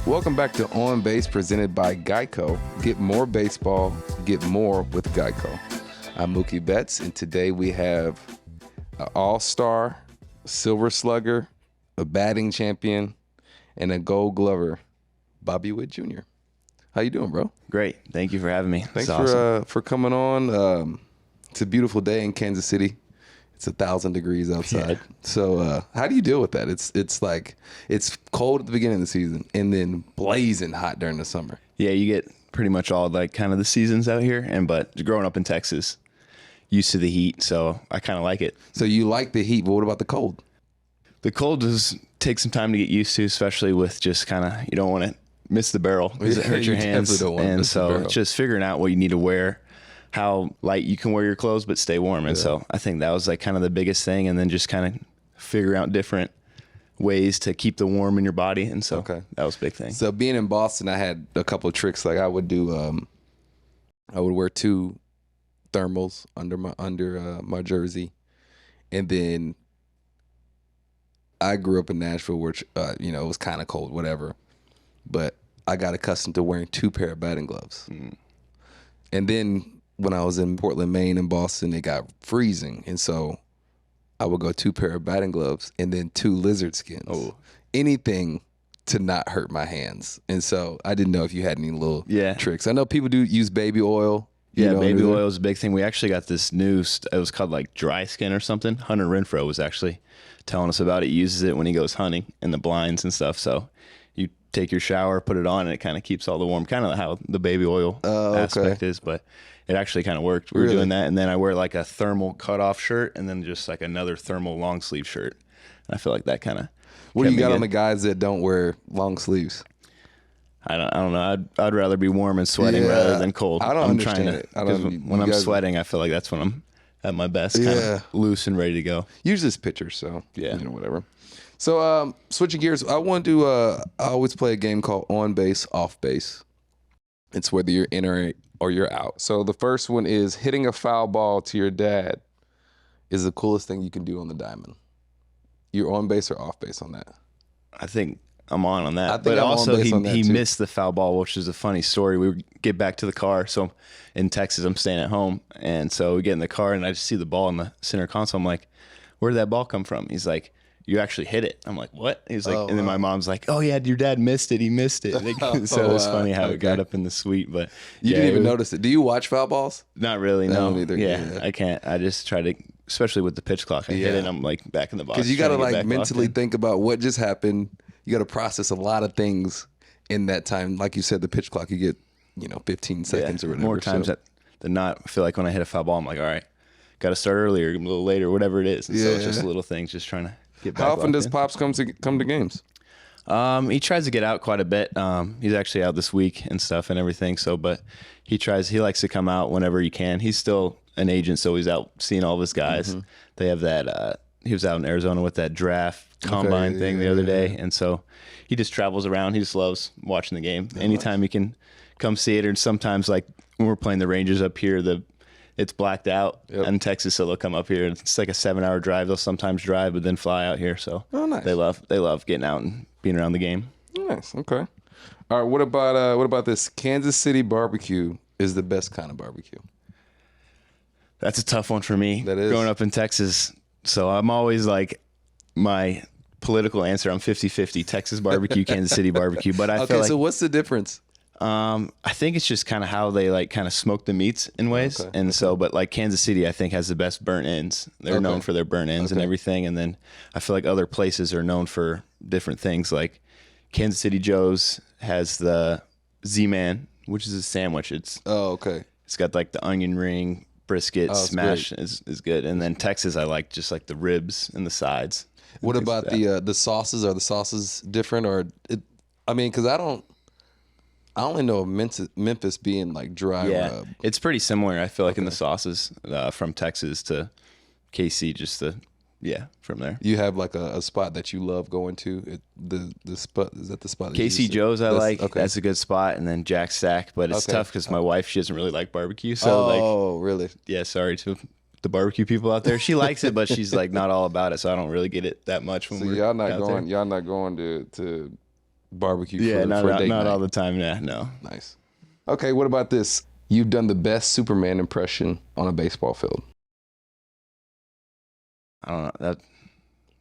Welcome back to On Base, presented by Geico. Get more baseball, get more with Geico. I'm Mookie Betts, and today we have an all-star, silver slugger, a batting champion, and a gold glover, Bobby Witt Jr. How you doing, bro? Great. Thank you for having me. Thanks awesome. for coming on. It's a beautiful day in Kansas City. It's 1,000 degrees outside. Yeah. So how do you deal with that? It's like it's cold at the beginning of the season and then blazing hot during the summer. Yeah, you get pretty much all like kind of the seasons out here, but growing up in Texas, used to the heat, so I kind of like it. So you like the heat, but what about the cold? The cold does take some time to get used to, especially with just kind of, you don't want to miss the barrel because it hurts your hands. And so it's just figuring out what you need to wear, how light you can wear your clothes but stay warm. And so I think that was like kind of the biggest thing, and then just kind of figure out different ways to keep the warm in your body. And so that was a big thing. So being in Boston, I had a couple of tricks. Like I would do I would wear 2 thermals under my jersey, and then I grew up in Nashville, which it was kind of cold, whatever, but I got accustomed to wearing 2 pair of batting gloves. And then when I was in Portland, Maine, and Boston, it got freezing, and so I would go 2 pair of batting gloves and then 2 lizard skins. Oh, anything to not hurt my hands. And so I didn't know if you had any little tricks. I know people do use baby oil. Yeah, baby oil is a big thing. We actually got this new, it was called like dry skin or something. Hunter Renfroe was actually telling us about it. He uses it when he goes hunting in the blinds and stuff. So you take your shower, put it on, and it kind of keeps all the warm, kind of how the baby oil aspect is. But it actually kind of worked. We were doing that, and then I wear like a thermal cutoff shirt and then just like another thermal long sleeve shirt. And I feel like that kind of. What do you got on the guys that don't wear long sleeves? I don't know. I'd rather be warm and sweating rather than cold. I don't understand it. When I'm sweating, I feel like that's when I'm at my best, kind of loose and ready to go. Usually it's pitchers, so whatever. So switching gears, I want to I always play a game called On Base, Off Base. It's whether you're in or you're out. So the first one is hitting a foul ball to your dad is the coolest thing you can do on the diamond. You're on base or off base on that? I think I'm on that. But also he missed the foul ball, which is a funny story. We would get back to the car. So in Texas, I'm staying at home. And so we get in the car and I just see the ball in the center console. I'm like, where did that ball come from? He's like, you actually hit it. I'm like, what? He's like, and then my mom's like, oh yeah, your dad missed it. He missed it. So it was funny how it got up in the suite. But you didn't even notice it. Do you watch foul balls? Not really, no. Either. Yeah, I can't. I just try to, especially with the pitch clock. I hit it and I'm like back in the box. Because you got to like mentally think about what just happened. You got to process a lot of things in that time. Like you said, the pitch clock, you get 15 seconds or whatever. More times than not, I feel like when I hit a foul ball, I'm like, all right, got to start earlier, a little later, whatever it is. And so it's just little things, just trying to get back. How often does Pops come to games? He tries to get out quite a bit. He's actually out this week and stuff and everything. So, but he likes to come out whenever he can. He's still an agent, so he's out seeing all of his guys. They have that, he was out in Arizona with that draft combine thing the other day. And so he just travels around. He just loves watching the game. Anytime he can come see it, or sometimes like when we're playing the Rangers up here, it's blacked out in Texas, so they'll come up here. It's like a 7-hour drive. They'll sometimes drive, but then fly out here. So nice. They love getting out and being around the game. Nice. Okay. All right. What about this? Kansas City barbecue is the best kind of barbecue. That's a tough one for me. That is. Growing up in Texas, so I'm always like my political answer. I'm 50-50. Texas barbecue, Kansas City barbecue. But I feel like. So what's the difference? I think it's just kind of how they like kind of smoke the meats in ways. So, but like Kansas City, I think has the best burnt ends. They're known for their burnt ends and everything. And then I feel like other places are known for different things. Like Kansas City Joe's has the Z-Man, which is a sandwich. It's got like the onion ring, brisket, smash is good. And then Texas, I like just like the ribs and the sides. What about the sauces? Are the sauces different, or because I only know of Memphis being like dry rub. It's pretty similar. I feel like in the sauces from Texas to KC, just from there. You have like a spot that you love going to. The spot, is that the spot? That KC Joe's I like. That's a good spot, and then Jack Stack. But it's tough because my wife, she doesn't really like barbecue. So really? Yeah, sorry to the barbecue people out there. She likes it, but she's like not all about it. So I don't really get it that much when y'all not going to barbecue Yeah, for a date not night. all the time. Yeah, no. Nice. Okay, what about this? You've done the best Superman impression on a baseball field. I don't know that.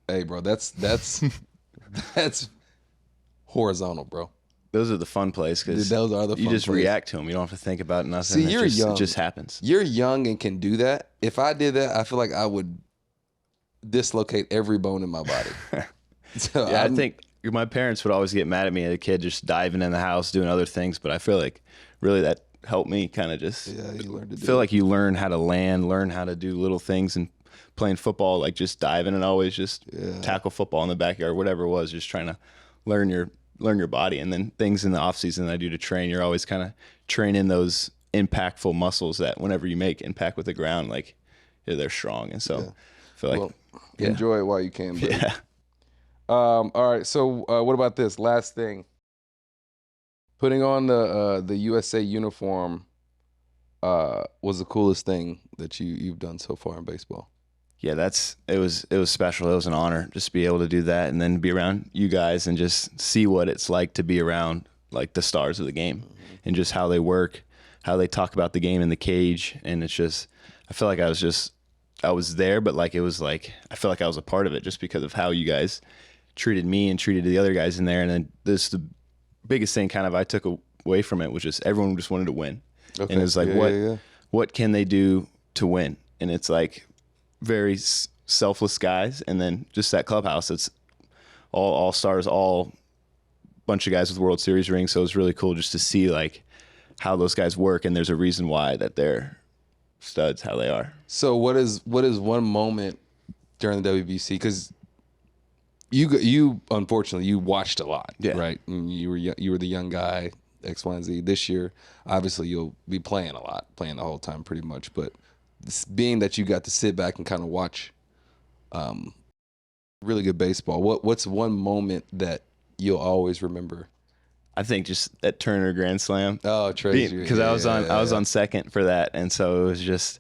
Hey, bro, that's that's horizontal, bro. Those are the fun plays because Those are the you fun just plays. react to them. You don't have to think about nothing. See, you're young. It just happens. You're young and can do that. If I did that, I feel like I would dislocate every bone in my body. So Yeah, I think my parents would always get mad at me as a kid just diving in the house, doing other things. But I feel like really that helped me kind of just you learned to do feel it. like you learn how to land, learn how to do little things, and playing football, like just diving and always just tackle football in the backyard, whatever it was, just trying to learn your body. And then things in the off season that I do to train, you're always kind of training those impactful muscles that whenever you make impact with the ground, like they're strong. And so I feel like enjoy it while you can. Buddy. yeah. All right. So what about this last thing? Putting on the USA uniform was the coolest thing that you've done so far in baseball. Yeah, it was special. It was an honor just to be able to do that and then be around you guys and just see what it's like to be around like the stars of the game and just how they work, how they talk about the game in the cage. And it's just, I feel like I was there, but like it was like I feel like I was a part of it just because of how you guys treated me and treated the other guys in there. And then the biggest thing kind of I took away from it was just everyone just wanted to win. Okay. And it's like what can they do to win? And it's like very selfless guys, and then just that clubhouse. It's all stars, all bunch of guys with World Series rings. So it's really cool just to see like how those guys work, and there's a reason why that they're studs, how they are. So what is one moment during the WBC? Because you unfortunately you watched a lot, right? And you were the young guy, X, Y, and Z. This year, obviously you'll be playing a lot, playing the whole time pretty much, but being that you got to sit back and kind of watch really good baseball, what's one moment that you'll always remember? I think just that Turner grand slam. Oh, Tracy, because I was on second for that, and so it was just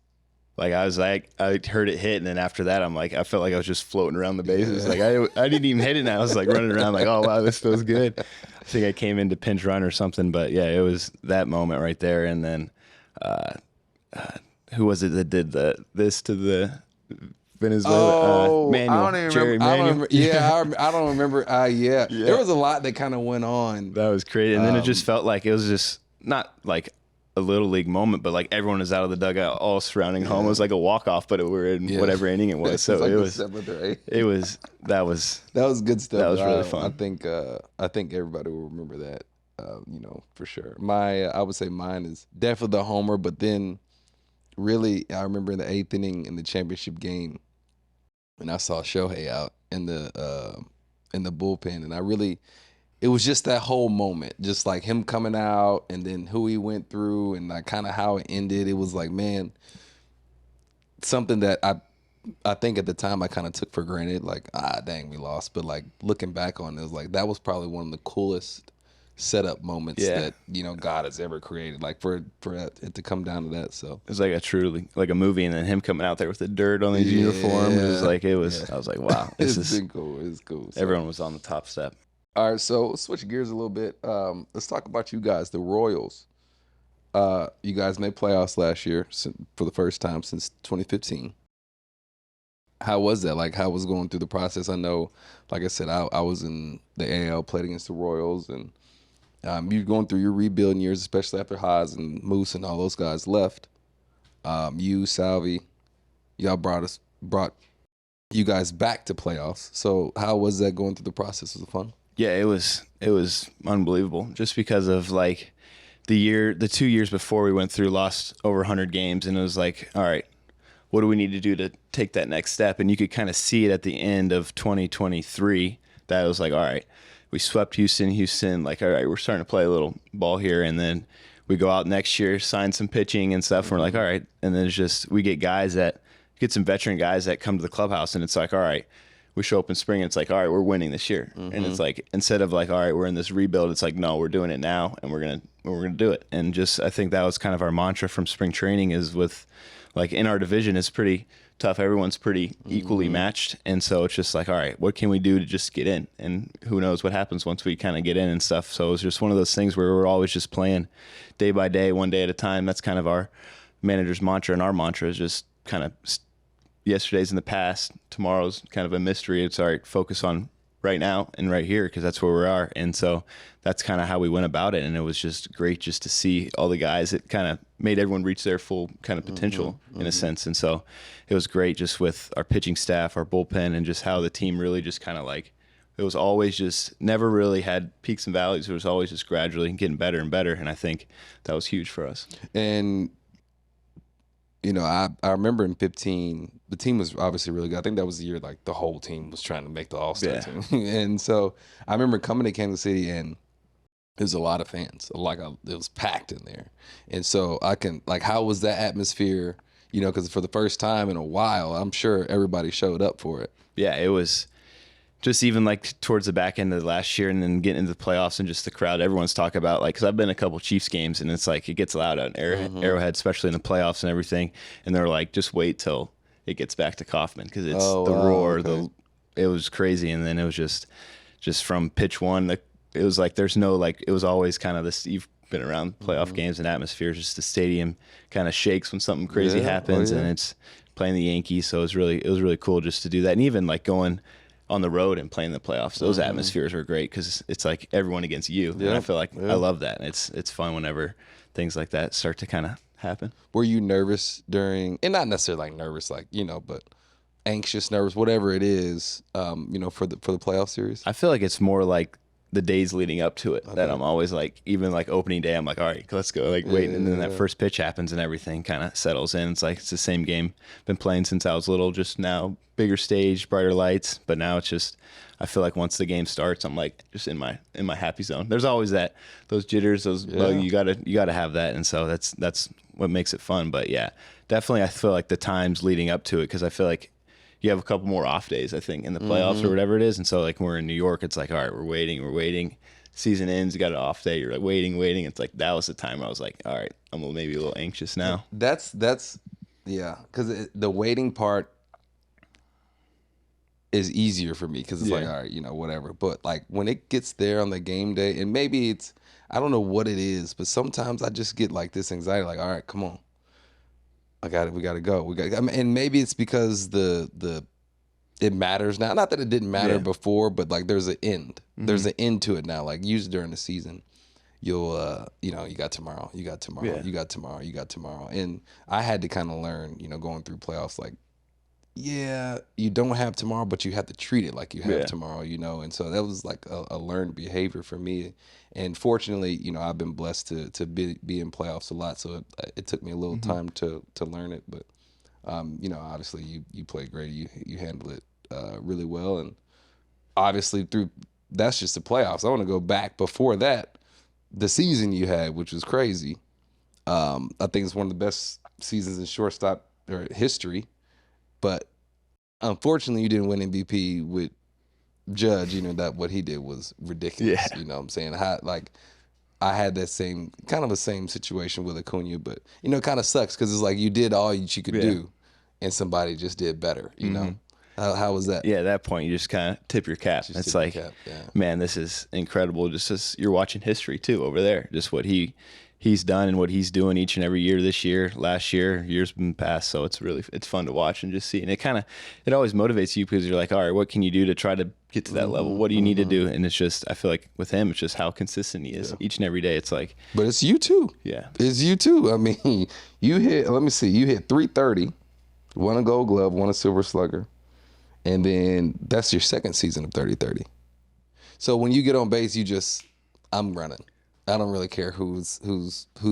like I heard it hit, and then after that I felt like I was just floating around the bases. Like I didn't even hit it, and I was like running around like, oh wow, this feels good. I think I came into pinch run or something, but yeah, it was that moment right there, and then. Who was it that did this to the Venezuela? Manuel. I don't even remember. I don't remember. Yeah, I don't remember. Yeah, there was a lot that kind of went on. That was crazy, and then it just felt like it was just not like a little league moment, but like everyone was out of the dugout, all surrounding home. It was like a walk off, but we're in whatever inning it was. So like it was. That was good stuff. That was really fun. I think everybody will remember that. For sure. I would say mine is definitely the homer, but then. Really, I remember in the 8th inning in the championship game, and I saw Shohei out in the bullpen, and it was just that whole moment, just like him coming out, and then who he went through, and like kind of how it ended. It was like, man, something that I think at the time I kind of took for granted, like dang, we lost, but like looking back on it, it was like that was probably one of the coolest setup moments that God has ever created, like for it to come down to that. So it was like a movie, and then him coming out there with the dirt on his uniform. It was like I was like, wow, this is cool. It's cool. So, everyone was on the top step. All right, so let's switch gears a little bit. Let's talk about you guys, the Royals. You guys made playoffs last year for the first time since 2015. How was that? Like, how was going through the process? I know, like I said, I was in the AL, played against the Royals, and you're going through your rebuilding years, especially after Haas and Moose and all those guys left. You, Salvi, y'all brought you guys back to playoffs. So how was that going through the process? Was it fun? Yeah, it was unbelievable. Just because of like the 2 years before we went through, lost over 100 games, and it was like, all right, what do we need to do to take that next step? And you could kind of see it at the end of 2023 that it was like, all right. We swept Houston, like, all right, we're starting to play a little ball here. And then we go out next year, sign some pitching and stuff. And we're like, all right. And then it's just, we get some veteran guys that come to the clubhouse, and it's like, all right, we show up in spring, and it's like, all right, we're winning this year. Mm-hmm. And it's like, instead of like, all right, we're in this rebuild, it's like, no, we're doing it now, and we're going to do it. And just, I think that was kind of our mantra from spring training is with, like, in our division, it's pretty tough. Everyone's pretty equally matched. And so it's just like, all right, what can we do to just get in? And who knows what happens once we kind of get in and stuff. So it was just one of those things where we're always just playing day by day, one day at a time. That's kind of our manager's mantra. And our mantra is just kind of yesterday's in the past, tomorrow's kind of a mystery. It's all right, focus on right now and right here, because that's where we are. And so that's kind of how we went about it. And it was just great just to see all the guys. It kind of made everyone reach their full kind of potential in a sense. And so it was great just with our pitching staff, our bullpen, and just how the team really just kind of like, it was always just never really had peaks and valleys. It was always just gradually getting better and better. And I think that was huge for us. And you know, I remember in 15, the team was obviously really good. I think that was the year like the whole team was trying to make the All-Star team. And so I remember coming to Kansas City, and there's a lot of fans. Like it was packed in there. And so how was that atmosphere? You know, because for the first time in a while, I'm sure everybody showed up for it. Yeah, it was just even like towards the back end of the last year and then getting into the playoffs and just the crowd, everyone's talking about, like, because I've been a couple Chiefs games and it's like it gets loud out in Arrowhead, especially in the playoffs and everything. And they're like, just wait till it gets back to Kauffman, because it's roar. Okay. It was crazy. And then it was just from pitch one, it was like there's no, like, it was always kind of this, you've been around playoff games and atmospheres, just the stadium kind of shakes when something crazy happens. And it's playing the Yankees. So it was really cool just to do that. And even like going on the road and playing the playoffs, those atmospheres are great, because it's like everyone against you. And I feel like I love that. And it's fun whenever things like that start to kind of happen. Were you nervous during, and not necessarily like nervous, like, you know, but anxious, nervous, whatever it is, you know, for the playoff series? I feel like it's more like the days leading up to it that I'm always like, even like opening day, I'm like, all right, let's go, like wait. And then that first pitch happens and everything kind of settles in. It's like, it's the same game. Been playing since I was little, just now bigger stage, brighter lights. But now it's just, I feel like once the game starts, I'm like just in my happy zone. There's always those jitters, you gotta have that. And so that's what makes it fun. But yeah, definitely I feel like the times leading up to it, because I feel like you have a couple more off days, I think, in the playoffs or whatever it is. And so, like, when we're in New York, it's like, all right, we're waiting. Season ends, you got an off day. You're like, waiting. It's like, that was the time where I was like, all right, I'm maybe a little anxious now. That's yeah, because the waiting part is easier for me, because it's like, all right, you know, whatever. But, like, when it gets there on the game day, and maybe it's, I don't know what it is, but sometimes I just get, like, this anxiety, like, all right, come on. We got to go. And maybe it's because it matters now. Not that it didn't matter before, but like there's an end. There's an end to it now. Like usually during the season, you'll you know, you got tomorrow, you got tomorrow, you got tomorrow, you got tomorrow. And I had to kind of learn, you know, going through playoffs, like, yeah, you don't have tomorrow, but you have to treat it like you have tomorrow, you know. And so that was like a learned behavior for me. And fortunately, you know, I've been blessed to be in playoffs a lot. So it took me a little time to learn it. But, you know, obviously you played great. You handled it really well. And obviously that's just the playoffs. I want to go back before that, the season you had, which was crazy. I think it's one of the best seasons in shortstop history. But unfortunately, you didn't win MVP with Judge. You know, that what he did was ridiculous. You know what I'm saying? I had that same situation with Acuna, but, you know, it kind of sucks because it's like you did all you could do and somebody just did better, you know? How was that? Yeah, at that point, you just kind of tip your cap. It's like, man, this is incredible. Just as you're watching history, too, over there. Just what he's done and what he's doing each and every year, this year, last year, years been past. So it's fun to watch and just see. And it always motivates you, because you're like, all right, what can you do to try to get to that level? What do you need to do? And it's just, I feel like with him, it's just how consistent he is each and every day. It's like, but it's you too. Yeah. It's you too. I mean, you hit 330, won a Gold Glove, won a Silver Slugger. And then that's your second season of 30-30. So when you get on base, I'm running. I don't really care who's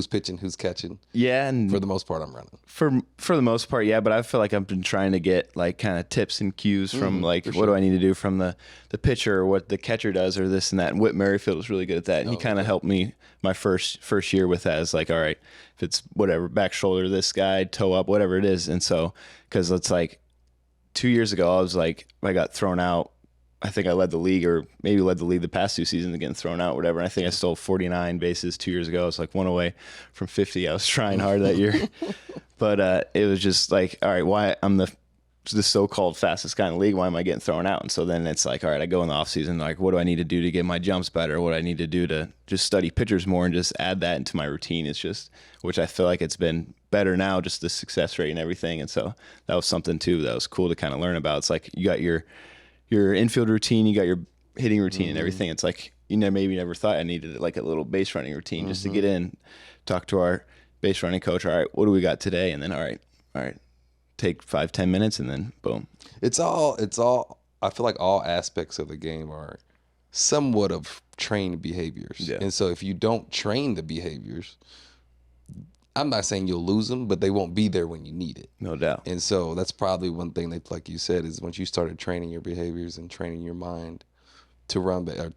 pitching, who's catching. Yeah, and for the most part, I'm running. For the most part, yeah. But I feel like I've been trying to get like kind of tips and cues from like what do I need to do from the pitcher, or what the catcher does, or this and that. And Whit Merrifield was really good at that. And he kind of helped me my first year with that. It's like, all right, if it's whatever, back shoulder, this guy, toe up, whatever it is. And so, because it's like 2 years ago, I was like, I got thrown out. I think I led the league, or maybe led the league the past 2 seasons, getting thrown out, whatever. And I think I stole 49 bases 2 years ago. I was like one away from 50. I was trying hard that year. But it was just like, all right, why I'm the the so-called fastest guy in the league. Why am I getting thrown out? And so then it's like, all right, I go in the off season, like, what do I need to do to get my jumps better? What do I need to do to just study pitchers more and just add that into my routine? It's just, which I feel like it's been better now, just the success rate and everything. And so that was something too that was cool to kind of learn about. It's like you got your infield routine, you got your hitting routine and everything. It's like, maybe never thought I needed like a little base running routine just to get in, talk to our base running coach. All right, what do we got today? And then, all right, take 5-10 minutes and then boom. It's all I feel like all aspects of the game are somewhat of trained behaviors. Yeah. And so if you don't train the behaviors, I'm not saying you'll lose them, but they won't be there when you need it. No doubt. And so that's probably one thing that, like you said, is once you started training your behaviors and training your mind to run or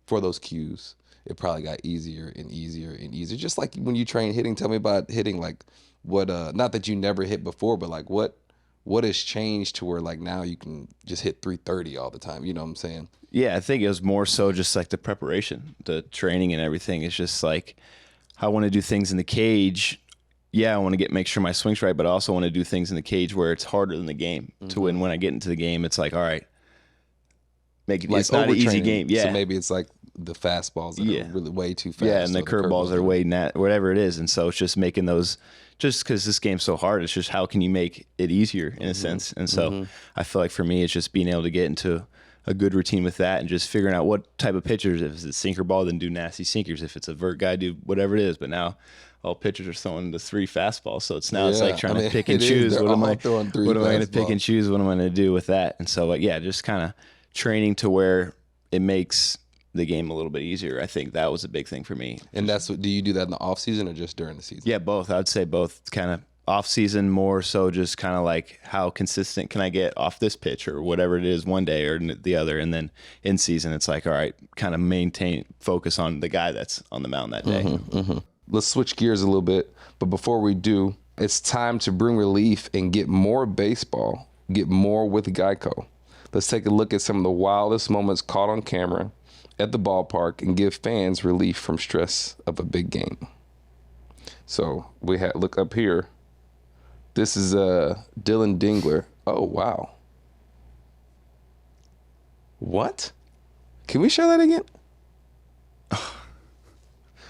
for those cues, it probably got easier and easier and easier. Just like when you train hitting, tell me about hitting, like what, not that you never hit before, but like what has changed to where like now you can just hit 330 all the time? You know what I'm saying? Yeah, I think it was more so just like the preparation, the training and everything. It's just like, I want to do things in the cage. Yeah, I want to make sure my swing's right, but I also want to do things in the cage where it's harder than the game. To when I get into the game, it's like, all right, it's not an easy game. Yeah. So maybe it's like the fastballs that are really way too fast. Yeah, and the curveballs are way whatever it is. And so it's just making those, just because this game's so hard, it's just how can you make it easier in a sense. And so I feel like for me, it's just being able to get into a good routine with that and just figuring out what type of pitchers. If it's a sinker ball, then do nasty sinkers. If it's a vert guy, do whatever it is. But now all pitchers are throwing the 3 fastballs. So it's like trying to pick and choose. What am I going to pick and choose? What am I going to do with that? And so, just kind of training to where it makes the game a little bit easier. I think that was a big thing for me. And do you do that in the off season or just during the season? Yeah, both. I would say both. Kind of off season more so just kind of like how consistent can I get off this pitch or whatever it is one day or the other. And then in season, it's like, all right, kind of focus on the guy that's on the mound that day. Let's switch gears a little bit. But before we do, it's time to bring relief and get more baseball, get more with Geico. Let's take a look at some of the wildest moments caught on camera at the ballpark and give fans relief from stress of a big game. So look up here. This is Dylan Dingler. Oh, wow. What? Can we show that again?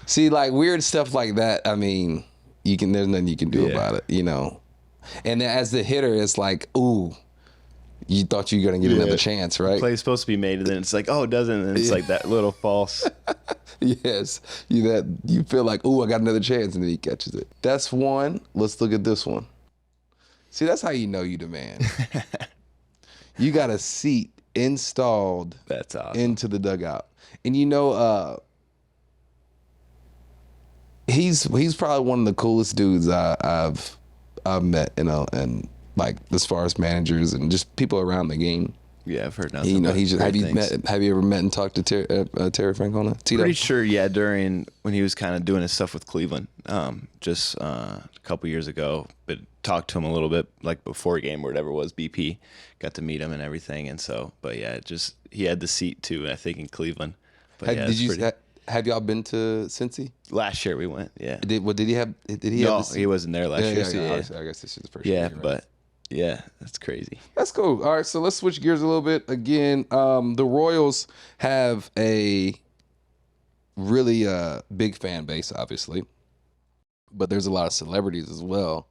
See, like weird stuff like that, I mean, there's nothing you can do about it, And then as the hitter, it's like, ooh, you thought you were going to get another chance, right? The play's supposed to be made, and then it's like, oh, it doesn't. And it's like that little false. Yes. You feel like, ooh, I got another chance, and then he catches it. That's one. Let's look at this one. See, that's how you know you the man. You got a seat installed that's awesome. Into the dugout. And he's probably one of the coolest dudes I've met, and like as far as managers and just people around the game. Yeah, I've heard nothing. Have you ever met and talked to Terry Francona? Pretty sure, yeah. During when he was kind of doing his stuff with Cleveland, just a couple years ago, but talked to him a little bit like before a game or whatever it was. BP got to meet him and everything, and so, but yeah, he had the seat too. I think in Cleveland. But have y'all been to Cincy? Last year we went. Yeah. Did he have? No, he wasn't there last year. So yeah. I guess this is the first year. Yeah, but. Yeah, that's crazy. That's cool. All right, so let's switch gears a little bit. Again, the Royals have a really big fan base, obviously, but there's a lot of celebrities as well.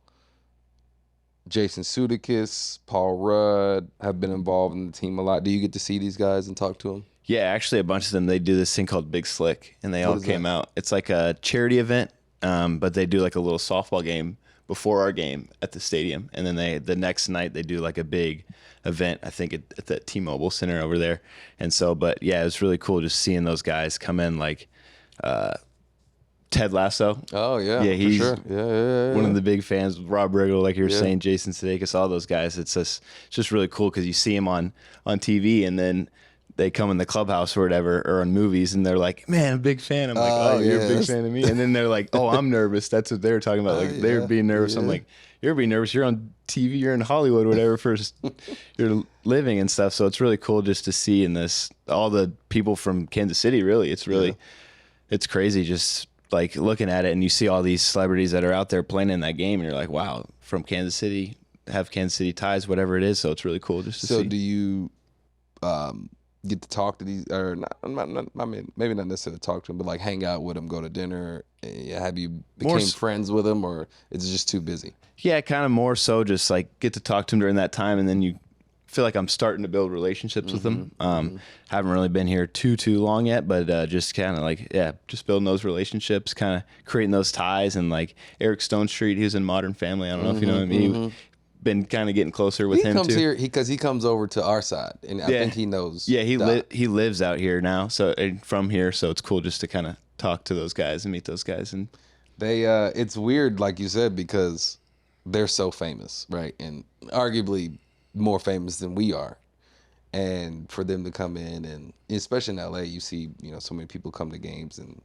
Jason Sudeikis, Paul Rudd have been involved in the team a lot. Do you get to see these guys and talk to them? Yeah, actually, a bunch of them, they do this thing called Big Slick, and they all came out. It's like a charity event, but they do like a little softball game before our game at the stadium, and then the next night they do like a big event, I think at the T-Mobile Center over there. And so, but yeah, it was really cool just seeing those guys come in, like Ted Lasso. Oh yeah, he's for sure. Yeah. One of the big fans. Rob Riggle, like you were saying, Jason Sudeikis, all those guys. It's just really cool because you see them on TV, and then they come in the clubhouse or whatever, or on movies, and they're like, man, I'm a big fan. I'm like, oh, you're a big fan of me? And then they're like, oh, I'm nervous. That's what they were talking about. Like, they were being nervous. I'm like, you're being nervous. You're on TV. You're in Hollywood, whatever, for your living and stuff. So it's really cool just to see in this, all the people from Kansas City, really. It's really, it's crazy just like looking at it, and you see all these celebrities that are out there playing in that game, and you're like, wow, from Kansas City, have Kansas City ties, whatever it is. So it's really cool just to see. So do you get to talk to these, or not, I mean, maybe not necessarily talk to them, but like hang out with them, go to dinner? Have you became friends with them, or is it just too busy? Yeah, kind of more so just like get to talk to them during that time, and then you feel like I'm starting to build relationships with them. Haven't really been here too long yet, but just kind of like, just building those relationships, kind of creating those ties. And like Eric Stone Street, he was in Modern Family. I don't know if you know him. Been kind of getting closer with him too. He comes here because he comes over to our side, and I think he knows. Yeah, he lives out here now, so from here, so it's cool just to kind of talk to those guys and meet those guys. And they, it's weird, like you said, because they're so famous, right? And arguably more famous than we are. And for them to come in, and especially in LA, you see, so many people come to games, and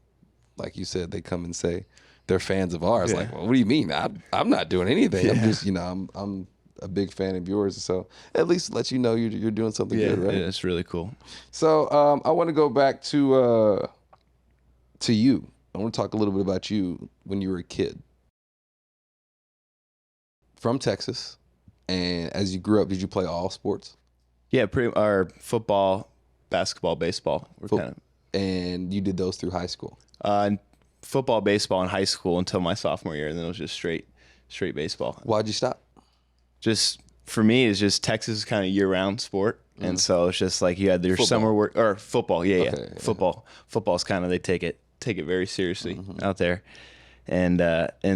like you said, they come and say they're fans of ours. Like, well, what do you mean? I'm not doing anything. I'm just, I'm a big fan of yours. So at least let you know you're doing something good, right? Yeah, it's really cool. So I want to go back to you. I want to talk a little bit about you when you were a kid from Texas. And as you grew up, did you play all sports? Yeah, our football, basketball, baseball. And you did those through high school? Football, baseball in high school until my sophomore year, and then it was just straight baseball. Why'd you stop? Just for me, it's just Texas is kind of year-round sport, and so it's just like you had your summer work or football. Football. Football's kind of, they take it very seriously out there, and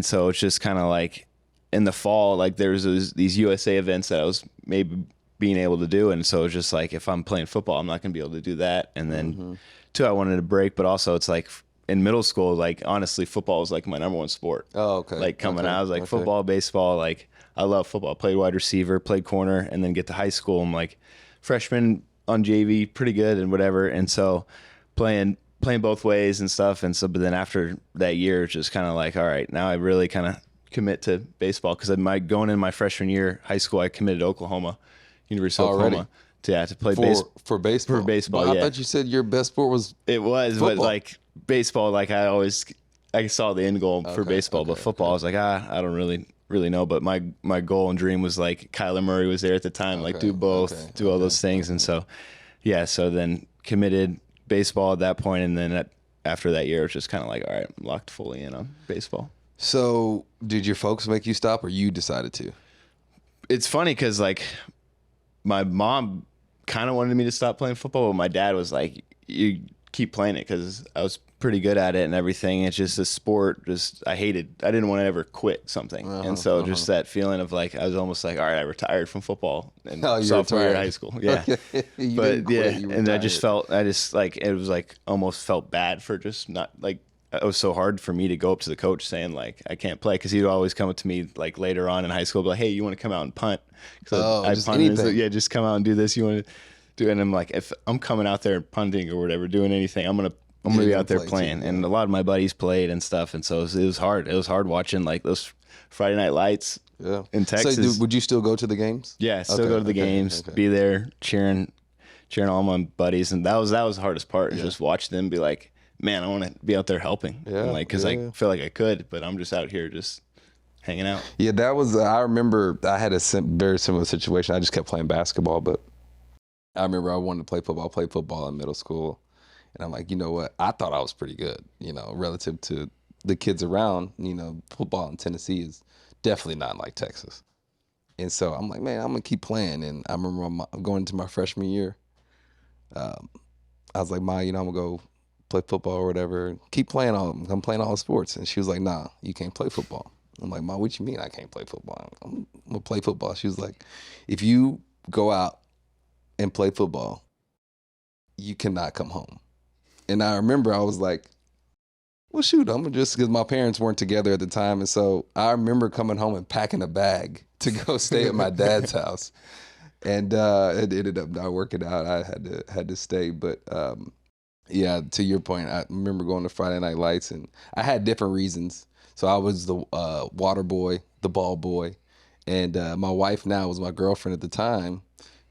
so it's just kind of like in the fall, like there's these USA events that I was maybe being able to do, and so it's just like if I'm playing football, I'm not gonna be able to do that, and then too, I wanted a break, but also it's like in middle school, like honestly, football was like my number one sport. Oh, okay. Like coming out, I was like football, baseball. Like I love football. Played wide receiver, played corner, and then get to high school. I'm like freshman on JV, pretty good and whatever. And so playing both ways and stuff. And so, but then after that year, it's just kind of like, all right, now I really kind of commit to baseball, because going in my freshman year high school, I committed to University of Oklahoma. To play for baseball. For baseball, I thought you said your best sport was football. But like baseball, like I saw the end goal for baseball, but football, I was like, I don't really know. But my goal and dream was like Kyler Murray was there at the time, like do both, do all those things, and so so then committed baseball at that point, and then after that year, it's just kind of like, all right, I'm locked fully in on baseball. So did your folks make you stop, or you decided to? It's funny because like my mom kind of wanted me to stop playing football, but my dad was like, you keep playing it, because I was pretty good at it and everything. It's just a sport, I didn't want to ever quit something. And so just that feeling of like, I was almost like, all right, I retired from football in sophomore year of high school. Yeah. But and I just like, it was like almost felt bad for just not like, it was so hard for me to go up to the coach saying like, I can't play, because he'd always come up to me like later on in high school, be like, hey, you want to come out and punt? Just anything. Yeah, just come out and do this. You want to do it? And I'm like, if I'm coming out there punting or whatever, doing anything, I'm gonna be out there playing. And a lot of my buddies played and stuff, and so it was hard. It was hard watching like those Friday night lights in Texas. So would you still go to the games? Yeah, still go to the games, be there cheering all my buddies, and that was the hardest part. Is just watch them be like, man, I want to be out there helping. Because I feel like I could, but I'm just out here just hanging out. Yeah, that was, I remember I had a very similar situation. I just kept playing basketball, but I remember I wanted to play football. I played football in middle school. And I'm like, you know what? I thought I was pretty good, relative to the kids around. Football in Tennessee is definitely not like Texas. And so I'm like, man, I'm going to keep playing. And I remember going into my freshman year, I was like, Ma, I'm going to go play football or whatever. Keep playing I'm playing all sports. And she was like, nah, you can't play football. I'm like, Ma, what you mean I can't play football? I'm going to play football. She was like, if you go out and play football, you cannot come home. And I remember I was like, well, shoot, I'm just, because my parents weren't together at the time. And so I remember coming home and packing a bag to go stay at my dad's house. And it ended up not working out. I had to stay. But yeah, to your point, I remember going to Friday Night Lights, and I had different reasons. So I was the water boy, the ball boy. And my wife now was my girlfriend at the time.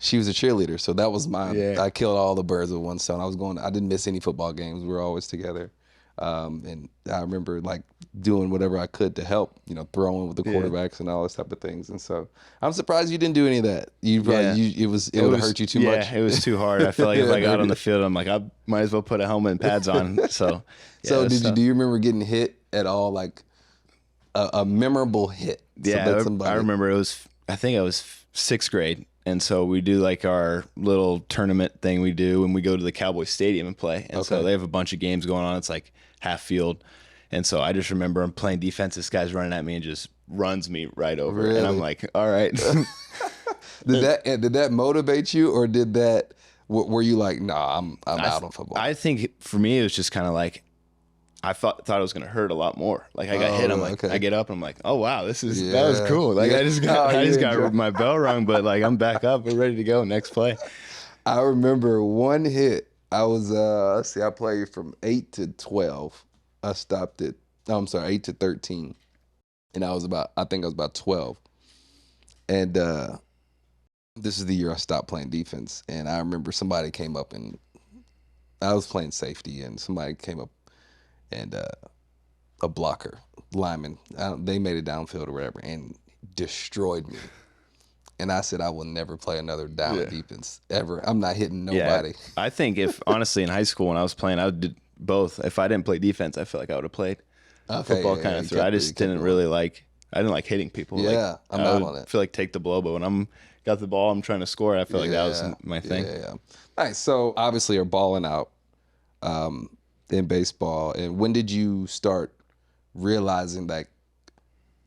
She was a cheerleader, so that was I killed all the birds with one stone. I didn't miss any football games. We were always together. And I remember like doing whatever I could to help, throwing with the quarterbacks and all those type of things. And so I'm surprised you didn't do any of that. You probably, it would have hurt you too much. Yeah, it was too hard. I felt like if I got on the field, I'm like, I might as well put a helmet and pads on. So, so do you remember getting hit at all? Like a memorable hit? Yeah, I remember I think I was 6th grade. And so we do like our little tournament thing we do when we go to the Cowboy Stadium and play. And so they have a bunch of games going on. It's like half field. And so I just remember I'm playing defense. This guy's running at me and just runs me right over. Really? And I'm like, all right. Did that motivate you, or were you like, nah, I'm out on football? I think for me, it was just kind of like, I thought it was going to hurt a lot more. Like I got hit. I'm like, I get up and I'm like, oh wow, that was cool. Like I just got my bell rung, but like I'm back up. We're ready to go. Next play. I remember one hit. I was, I played from 8 to 12. I stopped at, 8 to 13. And I think I was about 12. And this is the year I stopped playing defense. And I remember somebody came up, and I was playing safety, and somebody came up, and a blocker, lineman, they made it downfield or whatever, and destroyed me. And I said, I will never play another down defense ever. I'm not hitting nobody. Yeah, I think honestly, in high school when I was playing, I did both. If I didn't play defense, I feel like I would have played football kind of through. I just didn't really I didn't like hitting people. Yeah, I'm out on it. I feel like take the blow, but when I'm got the ball, I'm trying to score. I feel like that was my thing. Yeah. All right, so obviously you're balling out. In baseball, and when did you start realizing that?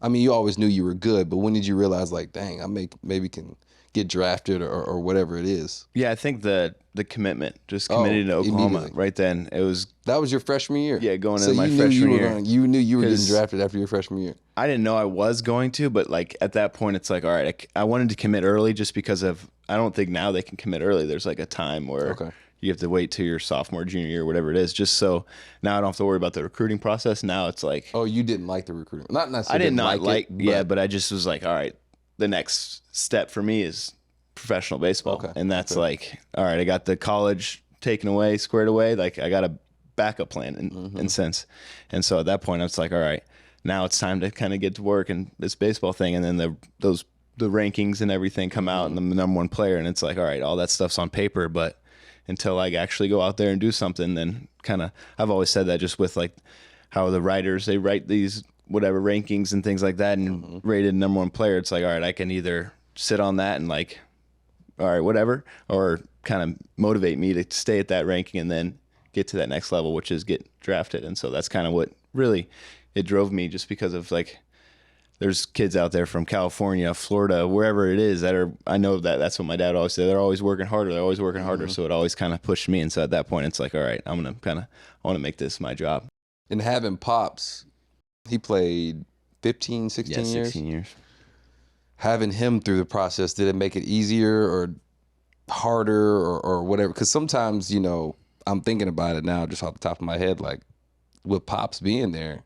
I mean, you always knew you were good, but when did you realize, like, dang, I maybe can get drafted or whatever it is? Yeah, I think the commitment, just committed to Oklahoma right then. That was your freshman year. Yeah, going into my freshman year. You knew you were getting drafted after your freshman year. I didn't know I was going to, but like at that point, it's like, all right, I wanted to commit early just because I don't think now they can commit early. There's like a time where you have to wait till your sophomore, junior year, whatever it is, just so now I don't have to worry about the recruiting process. Now it's like, oh, you didn't like the recruiting? Not necessarily. I did not like it, but I just was like, all right, the next step for me is professional baseball, and that's like, all right, I got the college taken away, squared away, like I got a backup plan in sense, and so at that point I was like, all right, now it's time to kind of get to work and this baseball thing, and then the rankings and everything come out, and the number one player, and it's like, all right, all that stuff's on paper, but until I actually go out there and do something, then kind of, I've always said that just with like how the writers, they write these whatever rankings and things like that and rated number one player. It's like, all right, I can either sit on that and like, all right, whatever, or kind of motivate me to stay at that ranking and then get to that next level, which is get drafted. And so that's kind of what really it drove me, just because of like, there's kids out there from California, Florida, wherever it is I know that's what my dad always said. They're always working harder. They're always working harder. So it always kind of pushed me. And so at that point, it's like, all right, I want to make this my job. And having Pops, he played 15, 16 years? 16 years. Having him through the process, did it make it easier or harder or whatever? Because sometimes, I'm thinking about it now just off the top of my head, like with Pops being there,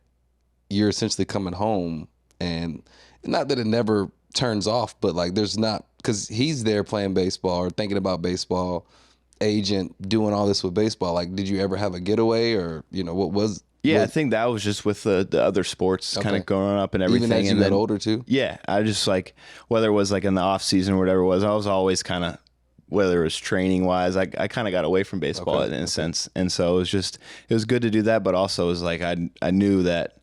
you're essentially coming home. And not that it never turns off, but like there's not, because he's there playing baseball or thinking about baseball, agent, doing all this with baseball. Like, did you ever have a getaway, or what was? Yeah, I think that was just with the other sports kind of growing up and everything. Even as you got older too? Yeah, I just like, whether it was like in the off season or whatever it was, I was always kind of, whether it was training wise, I kind of got away from baseball in a sense. And so it was good to do that, but also it was like I knew that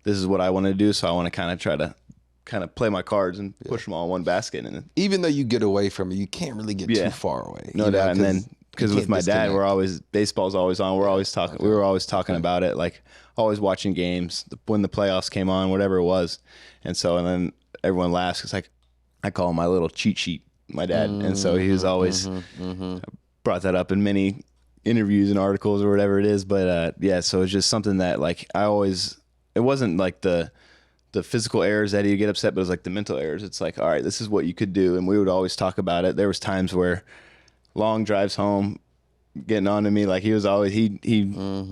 this is what I want to do, so I want to kind of try to play my cards and push them all in one basket. And even though you get away from it, you can't really get too far away. No doubt. And then because with my dad, baseball's always on. We're always talking. We were always talking about it, like always watching games when the playoffs came on, whatever it was. And then everyone laughs because I call him my little cheat sheet, my dad. And so he was always brought that up in many interviews and articles or whatever it is. But so it's just something that like it wasn't like the physical errors that he'd get upset, but it was like the mental errors. It's like, all right, this is what you could do. And we would always talk about it. There was times where long drives home, getting on to me, like he was always, he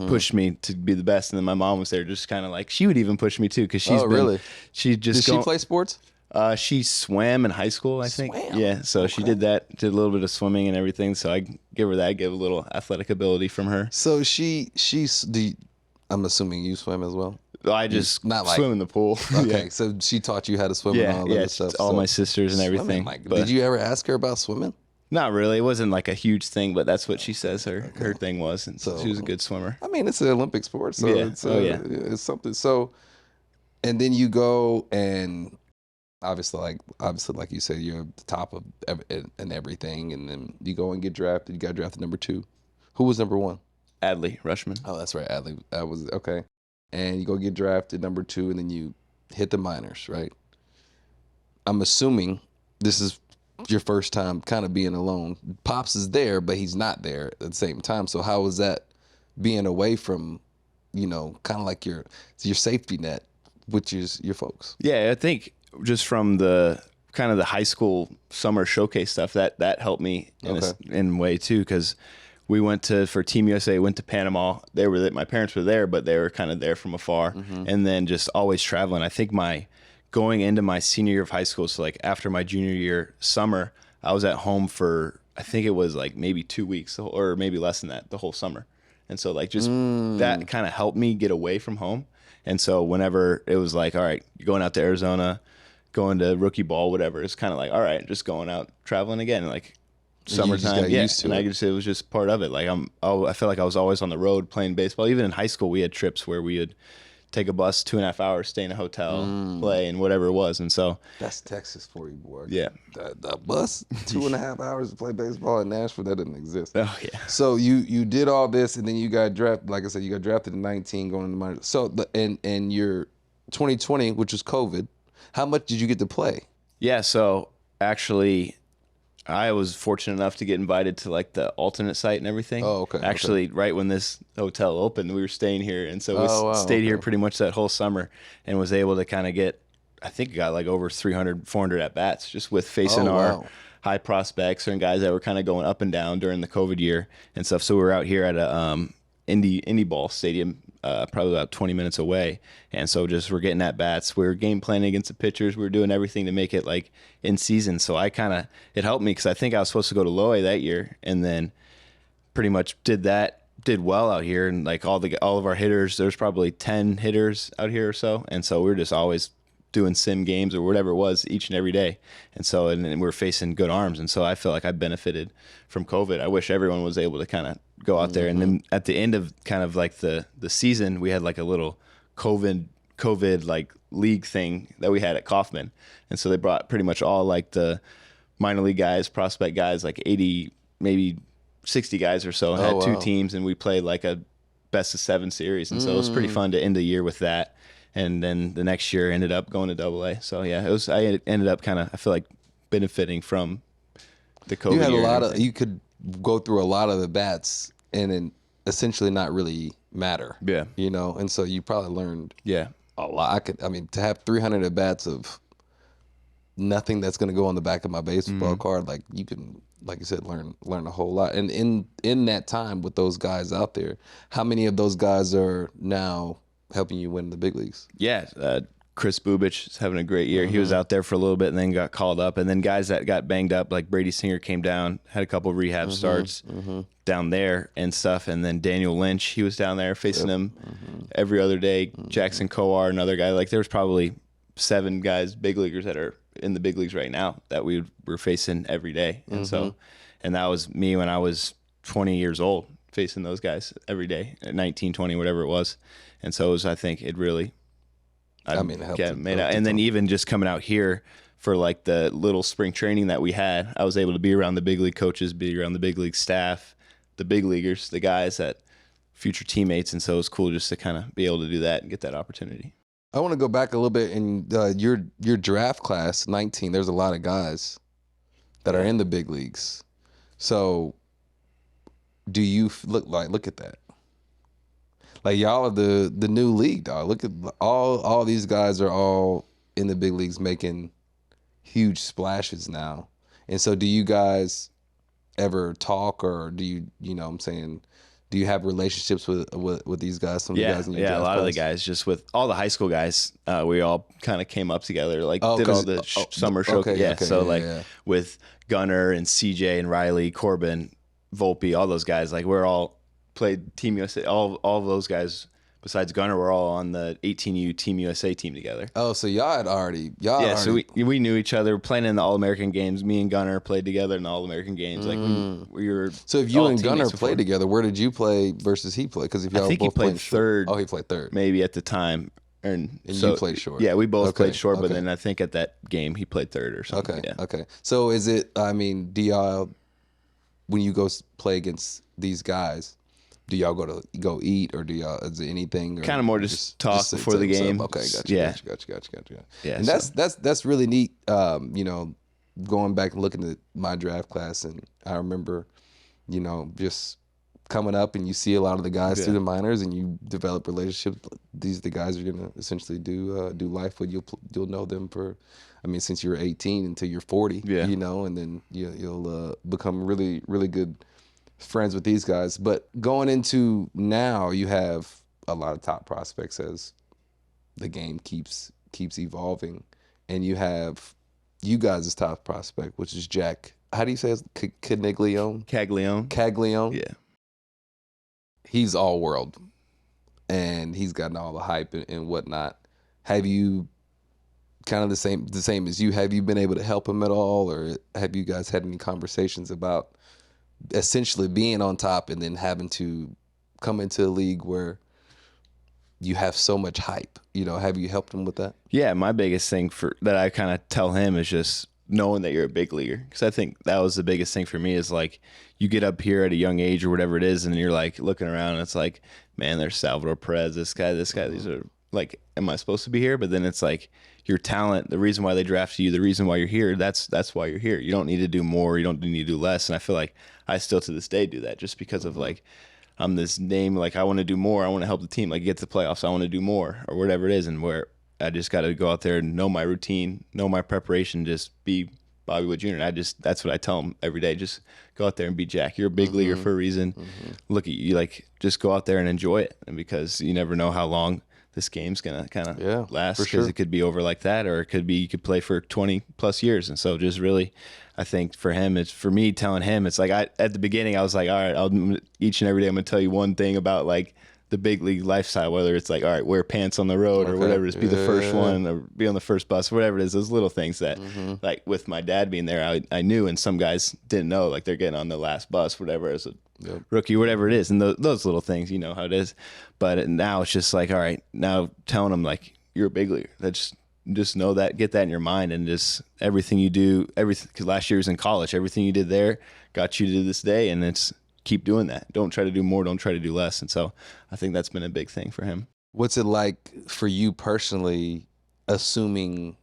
pushed me to be the best. And then my mom was there just kind of like, she would even push me too. Cause really? She just, did she play sports? She swam in high school, I think. Yeah. So she did that, did a little bit of swimming and everything. So I give her that, give a little athletic ability from her. So I'm assuming you swim as well. I just not like swim in the pool. Okay, Yeah. so she taught you how to swim and all Yeah, that stuff. all so my sisters and swimming, everything. Like, but did you ever ask her about swimming? not really. It wasn't like a huge thing, but that's what she says her thing was. And so she was a good swimmer. I mean, it's an Olympic sport, so Yeah. it's something. So, and then you go and obviously, like you said, you're the top of and everything, and then you go and get drafted. You got drafted number 2. Who was number 1? Adley Rushman. Oh, that's right, Adley. That was okay. And you go get drafted number 2, and then you hit the minors, right? I'm assuming this is your first time kind of being alone. Pops is there, but he's not there at the same time. So how was that being away from, kind of like your safety net, which is your folks? Yeah, I think just from the kind of the high school summer showcase stuff that helped me in a way too, because we went for Team USA, went to Panama. My parents were there, but they were kind of there from afar, and then just always traveling. I think going into my senior year of high school, so like after my junior year summer, I was at home for, I think it was like maybe 2 weeks or maybe less than that, the whole summer. And so like just that kind of helped me get away from home. And so whenever it was like, all right, you're going out to Arizona, going to rookie ball, whatever, it's kind of like, all right, just going out traveling again, like summertime. And I just, it was just part of it. Like I feel like I was always on the road playing baseball. Even in high school, we had trips where we would take a bus 2.5 hours, stay in a hotel, play, and whatever it was. And so that's Texas for you, boy. Yeah, the bus 2.5 hours to play baseball in Nashville, that didn't exist. Oh yeah. So you did all this, and then you got drafted. Like I said, you got drafted in 19, going into minors. So and your 2020, which was COVID, how much did you get to play? Yeah. So actually, I was fortunate enough to get invited to like the alternate site and everything. Oh, okay. Actually, right when this hotel opened, we were staying here. And so we stayed here pretty much that whole summer and was able to kind of get, I think got like over 300, 400 at bats just with facing our high prospects and guys that were kind of going up and down during the COVID year and stuff. So we were out here at a indie ball stadium, probably about 20 minutes away. And so just we're getting at bats. We were game planning against the pitchers. We were doing everything to make it like in season. So it helped me because I think I was supposed to go to Loe that year and then pretty much did well out here. And like all of our hitters, there's probably 10 hitters out here or so. And so we were just always doing sim games or whatever it was each and every day. And so, and then we're facing good arms. And so I feel like I benefited from COVID. I wish everyone was able to kind of go out there. And then at the end of kind of like the season, we had like a little COVID like league thing that we had at Kauffman. And so they brought pretty much all like the minor league guys, prospect guys, like 80, maybe 60 guys or so, had 2 teams, and we played like a best of 7 series. And so it was pretty fun to end the year with that. And then the next year ended up going to AA. So yeah, I ended up kind of, I feel like benefiting from the COVID. You had you could go through a lot of the bats and then essentially not really matter. Yeah. And so you probably learned a lot. To have 300 at bats of nothing that's going to go on the back of my baseball card, like you can, like you said, learn a whole lot. And in that time with those guys out there, how many of those guys are now helping you win the big leagues? Yeah. Chris Bubich is having a great year. He was out there for a little bit and then got called up. And then guys that got banged up, like Brady Singer came down, had a couple of rehab starts down there and stuff. And then Daniel Lynch, he was down there facing him every other day. Jackson Coar, another guy. Like there's probably 7 guys, big leaguers that are in the big leagues right now that we were facing every day. And so, and that was me when I was 20 years old, facing those guys every day at 19, 20, whatever it was. And so it was, I think it really, it helped out. And then even just coming out here for like the little spring training that we had, I was able to be around the big league coaches, be around the big league staff, the big leaguers, the guys that future teammates. And so it was cool just to kind of be able to do that and get that opportunity. I want to go back a little bit in your draft class, 19. There's a lot of guys that are in the big leagues. So do you look at that? Like y'all are the new league, dog. Look at all these guys are all in the big leagues making huge splashes now. And so do you guys ever talk, or do you know what I'm saying, do you have relationships with these guys? Some of the guys in your draft a lot class? of the guys, just with all the high school guys, we all kind of came up together, like did all the summer show. With Gunner and CJ and Riley, Corbin, Volpe, all those guys, like we're all played Team USA. All of those guys besides Gunner, we're all on the 18U Team USA team together. Oh, so So we knew each other. We're playing in the All-American games. Me and Gunner played together in the All-American games. Like we were. So if you all and Gunner teammates before. played together, where did you play versus he played? Because if y'all I think both he played played short. third. Oh, he played third. Maybe at the time. And you played short. Yeah, we both played short, but okay. then I think at that game he played third or something. Okay. Yeah. Okay. So is it? I mean, do y'all, when you go play against these guys, do y'all go eat, or do y'all, is it anything? Kind of more just talk before the game. Okay, gotcha. Yeah. Gotcha. Yeah. And that's really neat. You know, going back and looking at my draft class, and I remember, you know, just coming up and you see a lot of the guys through the minors, and you develop relationships. These are the guys you're gonna essentially do life with. You'll know them for, I mean, since you're 18 until you're 40. Yeah. You know, and then you'll become really, really good friends with these guys. But going into now, you have a lot of top prospects as the game keeps evolving, and you have you guys' top prospect, which is Jac. How do you say it? Caglianone? Caglianone. Yeah. He's all world, and he's gotten all the hype and whatnot. Have you kind of the same as you? Have you been able to help him at all, or have you guys had any conversations about essentially being on top and then having to come into a league where you have so much hype? You know, have you helped him with that? Yeah, my biggest thing that I kind of tell him is just knowing that you're a big leaguer, because I think that was the biggest thing for me is like you get up here at a young age or whatever it is, and you're like looking around and it's like, man, there's Salvador Perez, this guy, these are like, am I supposed to be here? But then it's like your talent, the reason why they drafted you, the reason why you're here, that's why you're here. You don't need to do more, you don't need to do less. And I feel like I still to this day do that just because of like I'm this name, like I want to do more, I want to help the team, like get to the playoffs, I want to do more or whatever it is, and where I just got to go out there and know my routine, know my preparation, just be Bobby Witt Jr. And that's what I tell him every day. Just go out there and be Jac. You're a big leaguer for a reason. Look at you, like just go out there and enjoy it. And because you never know how long this game's gonna kind of last, because it could be over like that, or it could be you could play for 20 plus years. And so just really, I think for him, it's for me telling him, it's like at the beginning I was like, all right, each and every day I'm gonna tell you one thing about like the big league lifestyle, whether it's like, all right, wear pants on the road or whatever, just be the first one or be on the first bus, whatever it is, those little things that like with my dad being there, I knew, and some guys didn't know, like they're getting on the last bus, whatever, as a rookie, whatever it is. And those little things, you know how it is. But now it's just like, all right, now telling them like, you're a big leaguer. That's just know that, get that in your mind, and just everything you do, everything, because last year was in college, everything you did there got you to this day, and it's, keep doing that. Don't try to do more. Don't try to do less. And so I think that's been a big thing for him. What's it like for you personally, assuming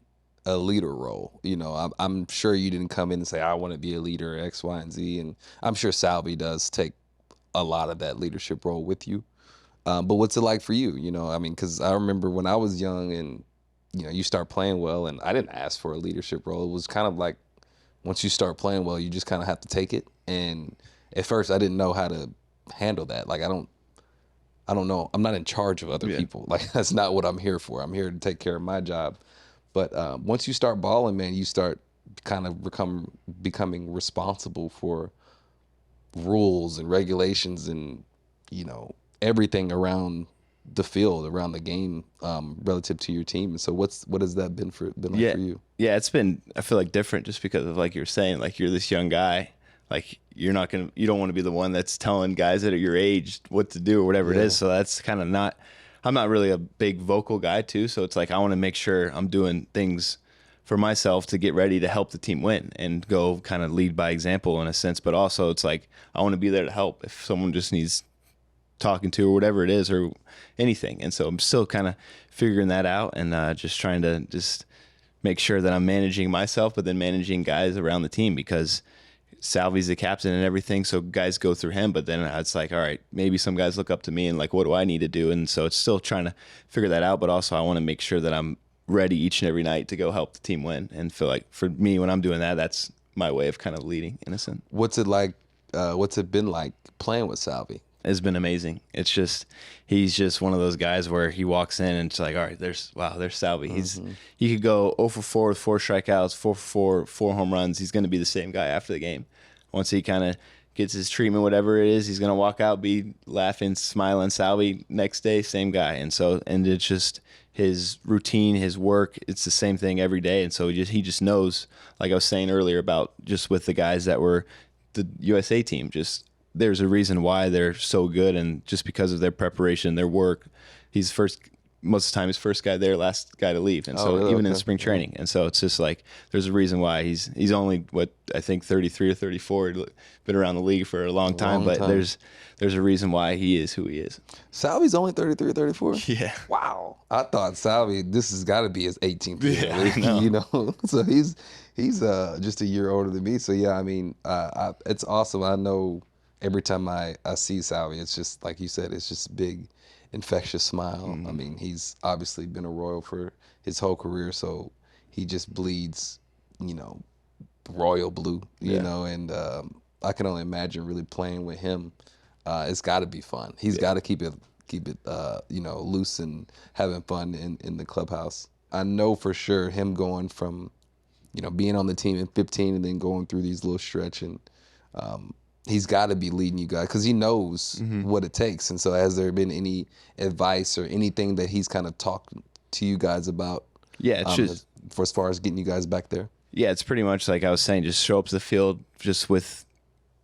a leader role? You know, I'm sure you didn't come in and say, I want to be a leader, X, Y, and Z. And I'm sure Salvi does take a lot of that leadership role with you. But what's it like for you? You know, I mean, because I remember when I was young and, you know, you start playing well, and I didn't ask for a leadership role. It was kind of like once you start playing well, you just kind of have to take it. And at first, I didn't know how to handle that. Like, I don't know. I'm not in charge of other people. Like, that's not what I'm here for. I'm here to take care of my job. But once you start balling, man, you start kind of becoming responsible for rules and regulations and, you know, everything around the field, around the game, relative to your team. And so what has that been like for you? Yeah, it's been, I feel like, different just because of, like you're saying, like you're this young guy. Like you don't want to be the one that's telling guys that are your age what to do or whatever it is. So that's kind of not, I'm not really a big vocal guy too. So it's like, I want to make sure I'm doing things for myself to get ready to help the team win and go kind of lead by example in a sense. But also it's like, I want to be there to help if someone just needs talking to or whatever it is or anything. And so I'm still kind of figuring that out and just trying to just make sure that I'm managing myself, but then managing guys around the team, because Salvi's the captain and everything, so guys go through him. But then it's like, all right, maybe some guys look up to me and like, what do I need to do? And so it's still trying to figure that out. But also I want to make sure that I'm ready each and every night to go help the team win. And feel like for me, when I'm doing that, that's my way of kind of leading in a sense. What's it like? What's it been like playing with Salvi? It's been amazing. It's just, he's just one of those guys where he walks in and it's like, all right, there's Salvi. He could go 0 for 4 with 4 strikeouts, 4 for 4 home runs. He's going to be the same guy after the game. Once he kind of gets his treatment, whatever it is. He's going to walk out, be laughing, smiling, Salvi. Next day, same guy. And it's just his routine, his work. It's the same thing every day. And so he just knows, like I was saying earlier about just with the guys that were the USA team, just there's a reason why they're so good. And just because of their preparation, their work, he's most of the time he's first guy there, last guy to leave. And so even in spring training. And so it's just like there's a reason why he's only I think 33 or 34, been around the league for a long time, but there's a reason why he is who he is. Salvi's only 33 or 34? Yeah. Wow. I thought Salvi, this has got to be his 18th year. Yeah, I know. You know? So he's just a year older than me. So yeah, I mean, it's awesome. I know every time I see Salvi, it's just like you said, it's just big infectious smile. I mean, he's obviously been a Royal for his whole career, so he just bleeds, royal blue, you know, and I can only imagine really playing with him. It's got to be fun. He's got to keep it loose and having fun in the clubhouse. I know for sure him going from, being on the team in 15 and then going through these little stretch, and he's got to be leading you guys because he knows what it takes. And so has there been any advice or anything that he's kind of talked to you guys about? Yeah, it's just for as far as getting you guys back there? Yeah, it's pretty much like I was saying, just show up to the field just with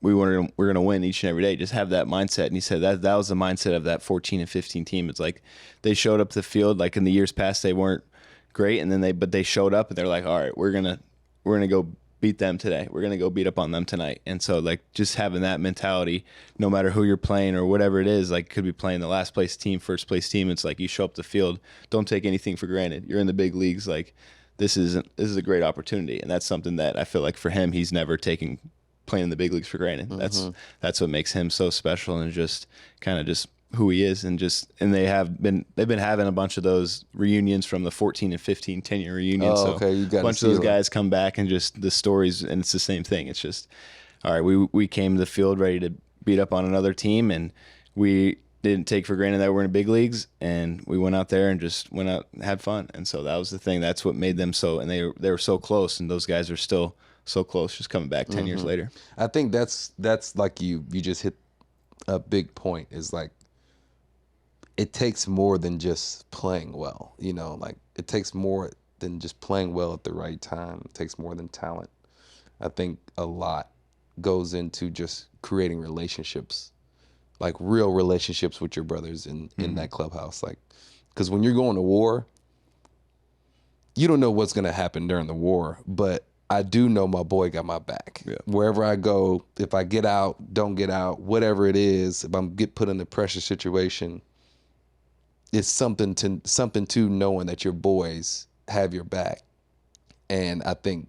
we're going to win each and every day. Just have that mindset. And he said that was the mindset of that 14 and 15 team. It's like they showed up to the field like in the years past they weren't great, and then they showed up and they're like, all right, we're going to go beat them today. We're going to go beat up on them tonight. And so like just having that mentality, no matter who you're playing or whatever it is, like could be playing the last place team, first place team. It's like you show up the field, don't take anything for granted. You're in the big leagues. Like this is a great opportunity. And that's something that I feel like for him, he's never taking playing in the big leagues for granted. That's what makes him so special and just kind of just who he is. And they've been having a bunch of those reunions from the 14 and 15 10-year reunions. Oh, okay. You got a bunch of those guys come back and just the stories, and it's the same thing. It's just, all right, we came to the field ready to beat up on another team, and we didn't take for granted that we're in the big leagues, and we went out there and just went out and had fun. And so that was the thing. That's what made them so, and they were so close, and those guys are still so close just coming back 10 years later. I think that's like you just hit a big point, is like it takes more than just playing well, like it takes more than just playing well at the right time. It takes more than talent. I think a lot goes into just creating relationships, like real relationships with your brothers in that clubhouse. Like, because when you're going to war, you don't know what's going to happen during the war, but I do know my boy got my back. Yeah. Wherever I go, if I get out, don't get out, whatever it is, if I'm get put in a pressure situation, it's something to knowing that your boys have your back. And I think,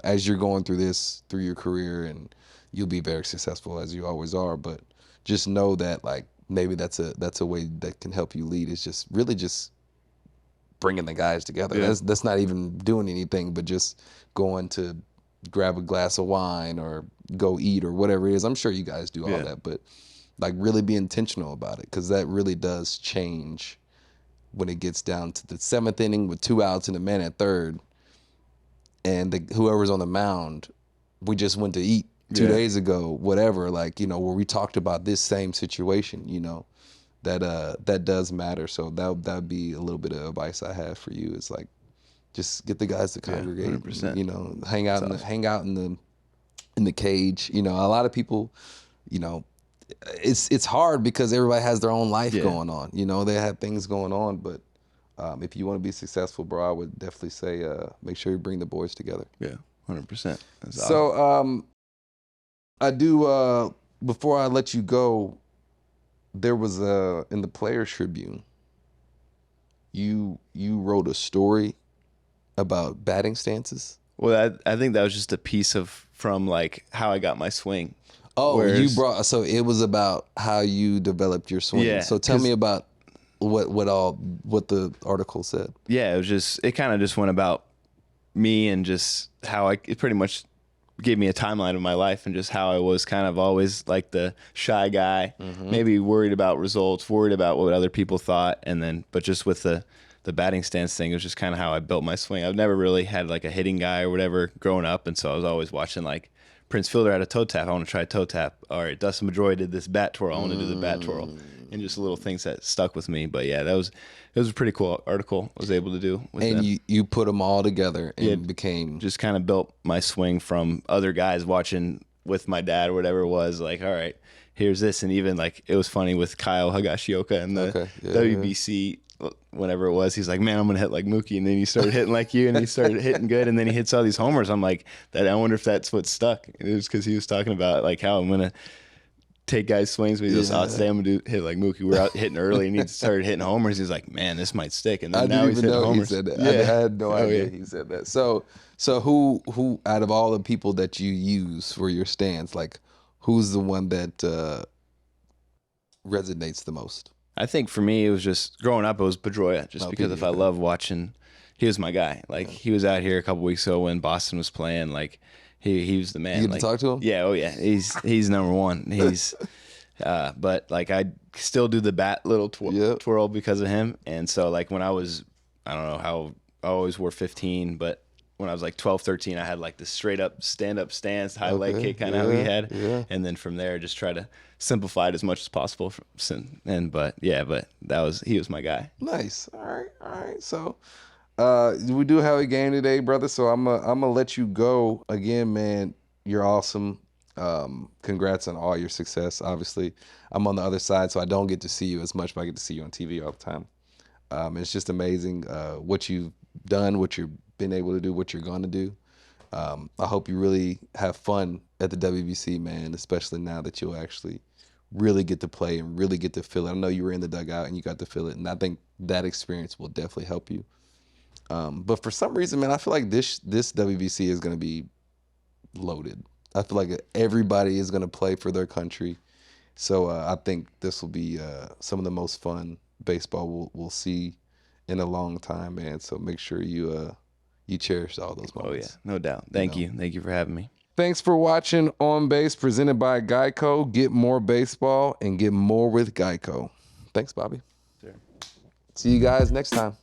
as you're going through your career, and you'll be very successful as you always are, but just know that like maybe that's a way that can help you lead, is just really just bringing the guys together. Yeah. That's not even doing anything, but just going to grab a glass of wine or go eat or whatever it is. I'm sure you guys do all that, but like really be intentional about it, because that really does change when it gets down to the 7th inning with 2 outs and a man at third, and whoever's on the mound, we just went to eat 2 days ago, whatever, like, where we talked about this same situation, that does matter. So that'd be a little bit of advice I have for you, is like just get the guys to congregate, 100%. Hang out in the cage. A lot of people, it's hard because everybody has their own life going on. They have things going on, but if you want to be successful, bro, I would definitely say make sure you bring the boys together. Yeah, 100%. So I do, before I let you go, there was in the Players Tribune, you wrote a story about batting stances. Well, I think that was just a piece from like how I got my swing. Oh, so it was about how you developed your swing. Yeah, so tell me about what the article said. Yeah, it kind of just went about me and just how it pretty much gave me a timeline of my life and just how I was kind of always like the shy guy, maybe worried about results, worried about what other people thought, but just with the batting stance thing, it was just kind of how I built my swing. I've never really had like a hitting guy or whatever growing up, and so I was always watching like Prince Fielder had a toe tap. I want to try toe tap. All right, Dustin Pedroia did this bat twirl. I want to do the bat twirl. And just little things that stuck with me. But yeah, it was a pretty cool article I was able to do with them. And you put them all together and became just kind of built my swing from other guys watching with my dad or whatever it was. Like, all right, here's this. And even like it was funny with Kyle Higashioka and the WBC. Whenever it was, he's like, man, I'm gonna hit like Mookie, and then he started hitting like you, and he started hitting good, and then he hits all these homers. I'm like, I wonder if that's what stuck. And it was because he was talking about like how I'm gonna take guys' swings, but he goes, today I'm gonna hit like Mookie. We're out hitting early, and he started hitting homers. He's like, man, this might stick. And then now he's hitting homers. He said that. Yeah. I had no idea he said that. So who out of all the people that you use for your stands, like who's the one that resonates the most? I think for me, it was just growing up, it was Pedroia, just because if I love watching, he was my guy. Like he was out here a couple weeks ago when Boston was playing. Like he was the man. You get to talk to him? Yeah, oh yeah, he's number one. He's, but like I still do the bat little twirl because of him. And so like when I was, I don't know how I always wore 15, but when I was like 12, 13, I had like this straight up stand-up stance, high leg kick kind of how he had. Yeah. And then from there, just try to simplify it as much as possible. But he was my guy. Nice. All right. So we do have a game today, brother. So I'm gonna let you go again, man. You're awesome. Congrats on all your success. Obviously, I'm on the other side, so I don't get to see you as much, but I get to see you on TV all the time. It's just amazing what you've done, what you've been able to do, what you're going to do. I hope you really have fun at the WBC, man, especially now that you'll actually really get to play and really get to feel it. I know you were in the dugout and you got to feel it, and I think that experience will definitely help you. But for some reason, man, I feel like this WBC is going to be loaded. I feel like everybody is going to play for their country. So I think this will be some of the most fun baseball we'll see in a long time, man. So make sure you cherish all those moments. Oh yeah, no doubt. Thank you for having me. Thanks for watching On Base, presented by Geico. Get more baseball and get more with Geico. Thanks, Bobby. Sure. See you guys next time.